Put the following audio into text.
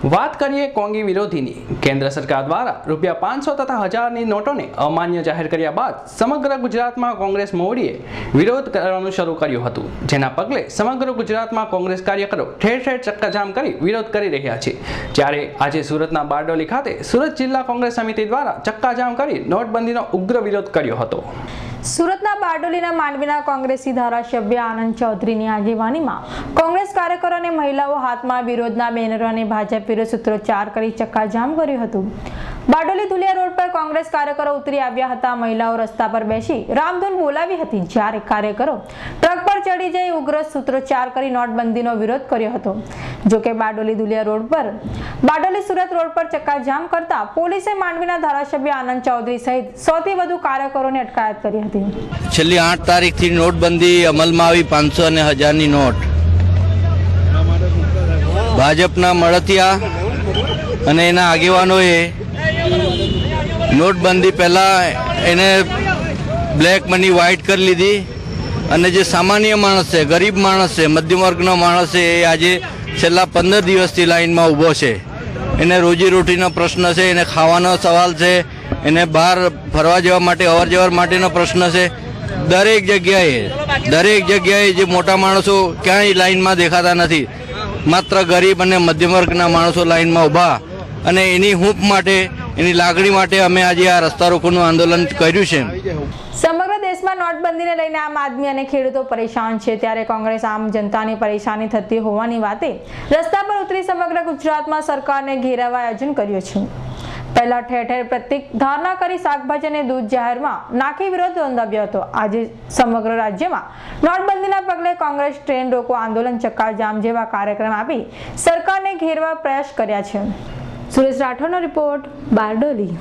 વાત કરીએ કોંગી વિરોધીની. કેન્દ્ર સરકાર દ્વારા ₹500 તથા 1000ની નોટોને અમાન્ય જાહેર કર્યા બાદ સમગ્ર ગુજરાતમાં કોંગ્રેસ મોવડીએ વિરોધ કરવાનું શરૂ કર્યું હતું, જેના પગલે સમગ્ર ગુજરાતમાં કોંગ્રેસ કાર્યકરો ઠેર ઠેર ચક્કાજામ કરી વિરોધ કરી રહ્યા છે. જ્યારે આજે સુરતના બારડોલી ખાતે સુરત જિલ્લા કોંગ્રેસ સમિતિ દ્વારા ચક્કાજામ કરી નોટબંધીનો ઉગ્ર વિરોધ કર્યો હતો. સુરતના બારડોલીના માંડવીના કોંગ્રેસી ધારાસભ્ય આનંદ ચૌધરીની આગેવાનીમાં કોંગ્રેસ કાર્યકરો અને મહિલાઓ હાથમાં વિરોધના બેનરો અને ભાજપ વિરુદ્ધ સૂત્રોચ્ચાર કરી ચક્કાજામ કર્યું હતું. બારડોલી ધુલિયા રોડ પર કોંગ્રેસ કાર્યકરો ઉતરી આવ્યા હતા. મહિલાઓ રસ્તા પર બેસી રામધૂન બોલાવી હતી, જ્યારે કાર્યકરો ટ્રક પર ચડી જઈ ઉગ્ર સૂત્રોચ્ચાર કરી નોટબંધીનો વિરોધ કર્યો હતો. જોકે બારડોલી ધુલિયા રોડ પર બારડોલી સુરત રોડ પર ચક્કાજામ કરતા પોલીસે માંડવીના ધારાસભ્ય આનંદ ચૌધરી સહિત 100 થી વધુ કાર્યકરોની અટકાયત કરી હતી. છેલ્લી 8 તારીખથી નોટબંધી અમલમાં આવી. 500 અને 1000ની નોટ ભાજપના મળતિયા અને એના આગેવાનોએ નોટબંધી પહેલા એને બ્લેક મની વ્હાઇટ કરી લીધી અને જે સામાન્ય માણસ છે, ગરીબ માણસ છે, મધ્યમ વર્ગનો માણસ છે, એ આજે છેલ્લા 15 દિવસથી લાઈનમાં ઊભો છે. એને રોજીરોટીનો પ્રશ્ન છે, એને ખાવાનો સવાલ છે, એને બહાર ફરવા જવા માટે અવર જવર માટેનો પ્રશ્ન છે. દરેક જગ્યાએ જે મોટા માણસો ક્યાંય લાઈનમાં દેખાતા નથી. માત્ર ગરીબ અને મધ્યમ વર્ગના માણસો લાઈનમાં ઊભા, અને એની હૂંફ માટે, એની લાગણી માટે અમે આજે આ રસ્તા રોકોનું આંદોલન કર્યું છે. સમગ્ર દેશમાં નોટબંધીને લઈને આમ આદમી અને ખેડૂતો પરેશાન છે, ત્યારે કોંગ્રેસ આમ જનતાની પરેશાની થતી હોવાની વાતે રસ્તા પર ઉતરી સમગ્ર ગુજરાતમાં સરકારને ઘેરાવા આયોજન કર્યું છે. પહેલા ઠેર ઠેર પ્રતિક ધારણા કરી શાકભાજી અને દૂધ જાહેરમાં નાખી વિરોધ નોંધાવ્યો હતો. આજે સમગ્ર રાજ્યમાં નોટબંધીના પગલે કોંગ્રેસ ટ્રેન રોકો આંદોલન, ચક્કાજામ જેવા કાર્યક્રમ આપી સરકારને ઘેરવા પ્રયાસ કર્યા છે. સુરેશ રાઠોડનો રિપોર્ટ, બારડોલી.